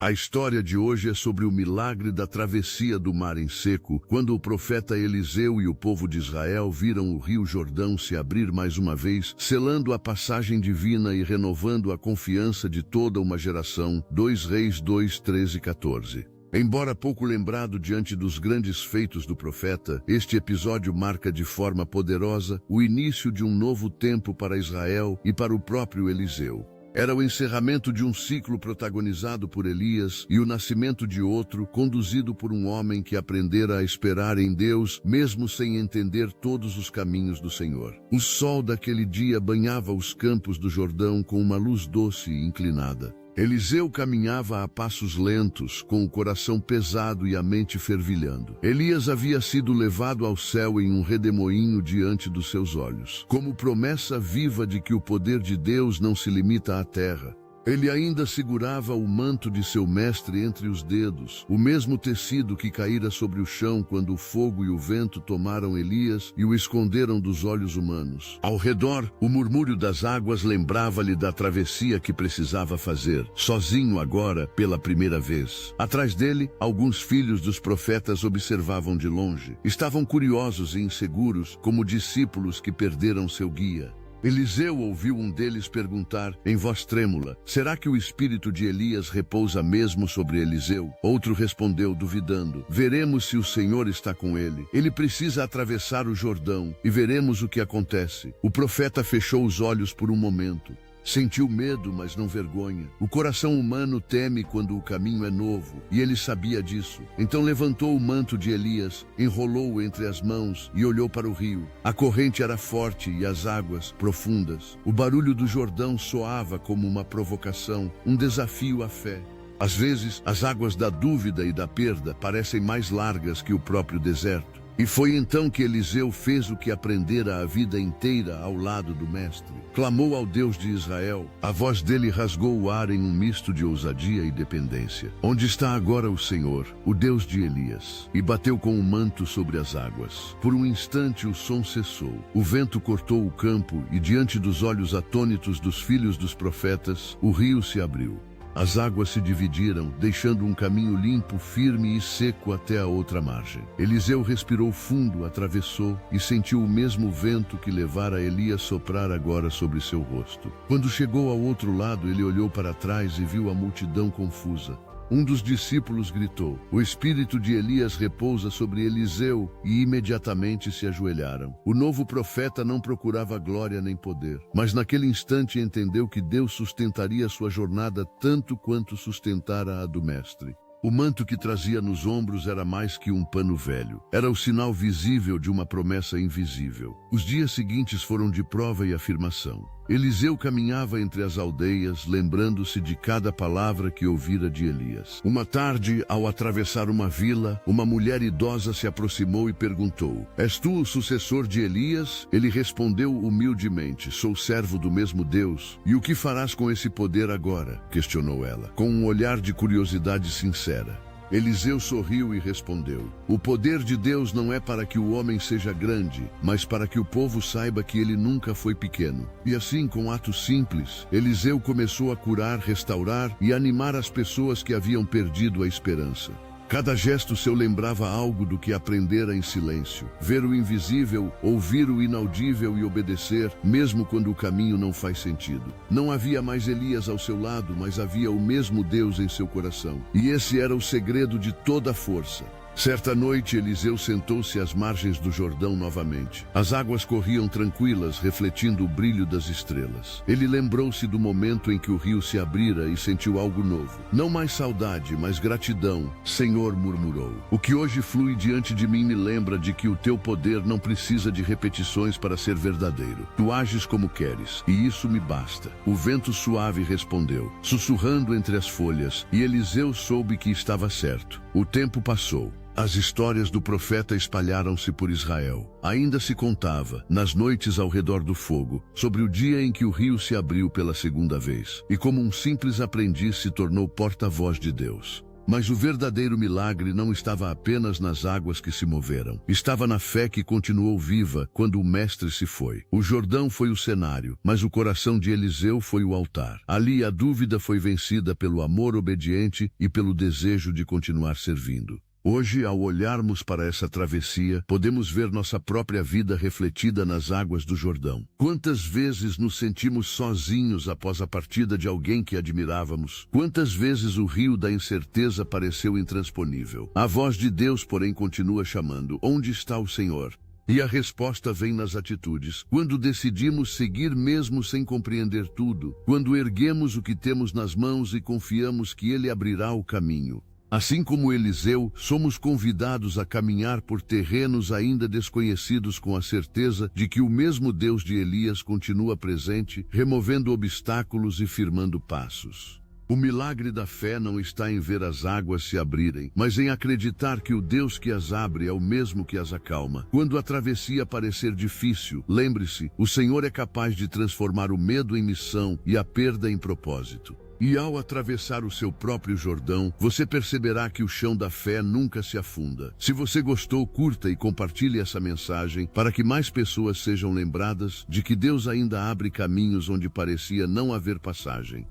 A história de hoje é sobre o milagre da travessia do mar em seco, quando o profeta Eliseu e o povo de Israel viram o rio Jordão se abrir mais uma vez, selando a passagem divina e renovando a confiança de toda uma geração. 2 Reis 2, 13 e 14. Embora pouco lembrado diante dos grandes feitos do profeta, este episódio marca de forma poderosa o início de um novo tempo para Israel e para o próprio Eliseu. Era o encerramento de um ciclo protagonizado por Elias e o nascimento de outro, conduzido por um homem que aprendera a esperar em Deus, mesmo sem entender todos os caminhos do Senhor. O sol daquele dia banhava os campos do Jordão com uma luz doce e inclinada. Eliseu caminhava a passos lentos, com o coração pesado e a mente fervilhando. Elias havia sido levado ao céu em um redemoinho diante dos seus olhos, como promessa viva de que o poder de Deus não se limita à terra. Ele ainda segurava o manto de seu mestre entre os dedos, o mesmo tecido que caíra sobre o chão quando o fogo e o vento tomaram Elias e o esconderam dos olhos humanos. Ao redor, o murmúrio das águas lembrava-lhe da travessia que precisava fazer, sozinho agora, pela primeira vez. Atrás dele, alguns filhos dos profetas observavam de longe. Estavam curiosos e inseguros, como discípulos que perderam seu guia. Eliseu ouviu um deles perguntar, em voz trêmula, será que o espírito de Elias repousa mesmo sobre Eliseu? Outro respondeu, duvidando, veremos se o Senhor está com ele. Ele precisa atravessar o Jordão e veremos o que acontece. O profeta fechou os olhos por um momento. Sentiu medo, mas não vergonha. O coração humano teme quando o caminho é novo, e ele sabia disso. Então levantou o manto de Elias, enrolou-o entre as mãos e olhou para o rio. A corrente era forte e as águas profundas. O barulho do Jordão soava como uma provocação, um desafio à fé. Às vezes, as águas da dúvida e da perda parecem mais largas que o próprio deserto. E foi então que Eliseu fez o que aprendera a vida inteira ao lado do mestre. Clamou ao Deus de Israel. A voz dele rasgou o ar em um misto de ousadia e dependência. Onde está agora o Senhor, o Deus de Elias? E bateu com o manto sobre as águas. Por um instante o som cessou. O vento cortou o campo e diante dos olhos atônitos dos filhos dos profetas, o rio se abriu. As águas se dividiram, deixando um caminho limpo, firme e seco até a outra margem. Eliseu respirou fundo, atravessou e sentiu o mesmo vento que levara Elias soprar agora sobre seu rosto. Quando chegou ao outro lado, ele olhou para trás e viu a multidão confusa. Um dos discípulos gritou, o espírito de Elias repousa sobre Eliseu, e imediatamente se ajoelharam. O novo profeta não procurava glória nem poder, mas naquele instante entendeu que Deus sustentaria sua jornada tanto quanto sustentara a do mestre. O manto que trazia nos ombros era mais que um pano velho. Era o sinal visível de uma promessa invisível. Os dias seguintes foram de prova e afirmação. Eliseu caminhava entre as aldeias, lembrando-se de cada palavra que ouvira de Elias. Uma tarde, ao atravessar uma vila, uma mulher idosa se aproximou e perguntou, és tu o sucessor de Elias? Ele respondeu humildemente, sou servo do mesmo Deus. E o que farás com esse poder agora? Questionou ela, com um olhar de curiosidade sincera. Eliseu sorriu e respondeu, o poder de Deus não é para que o homem seja grande, mas para que o povo saiba que ele nunca foi pequeno. E assim, com atos simples, Eliseu começou a curar, restaurar e animar as pessoas que haviam perdido a esperança. Cada gesto seu lembrava algo do que aprendera em silêncio. Ver o invisível, ouvir o inaudível e obedecer, mesmo quando o caminho não faz sentido. Não havia mais Elias ao seu lado, mas havia o mesmo Deus em seu coração. E esse era o segredo de toda a força. Certa noite, Eliseu sentou-se às margens do Jordão novamente. As águas corriam tranquilas, refletindo o brilho das estrelas. Ele lembrou-se do momento em que o rio se abrira e sentiu algo novo. Não mais saudade, mas gratidão. Senhor, murmurou, o que hoje flui diante de mim me lembra de que o teu poder não precisa de repetições para ser verdadeiro. Tu ages como queres, e isso me basta. O vento suave respondeu, sussurrando entre as folhas, e Eliseu soube que estava certo. O tempo passou. As histórias do profeta espalharam-se por Israel. Ainda se contava, nas noites ao redor do fogo, sobre o dia em que o rio se abriu pela segunda vez, e como um simples aprendiz se tornou porta-voz de Deus. Mas o verdadeiro milagre não estava apenas nas águas que se moveram. Estava na fé que continuou viva quando o mestre se foi. O Jordão foi o cenário, mas o coração de Eliseu foi o altar. Ali a dúvida foi vencida pelo amor obediente e pelo desejo de continuar servindo. Hoje, ao olharmos para essa travessia, podemos ver nossa própria vida refletida nas águas do Jordão. Quantas vezes nos sentimos sozinhos após a partida de alguém que admirávamos? Quantas vezes o rio da incerteza pareceu intransponível? A voz de Deus, porém, continua chamando: onde está o Senhor? E a resposta vem nas atitudes. Quando decidimos seguir mesmo sem compreender tudo, quando erguemos o que temos nas mãos e confiamos que Ele abrirá o caminho. Assim como Eliseu, somos convidados a caminhar por terrenos ainda desconhecidos com a certeza de que o mesmo Deus de Elias continua presente, removendo obstáculos e firmando passos. O milagre da fé não está em ver as águas se abrirem, mas em acreditar que o Deus que as abre é o mesmo que as acalma. Quando a travessia parecer difícil, lembre-se, o Senhor é capaz de transformar o medo em missão e a perda em propósito. E ao atravessar o seu próprio Jordão, você perceberá que o chão da fé nunca se afunda. Se você gostou, curta e compartilhe essa mensagem para que mais pessoas sejam lembradas de que Deus ainda abre caminhos onde parecia não haver passagem.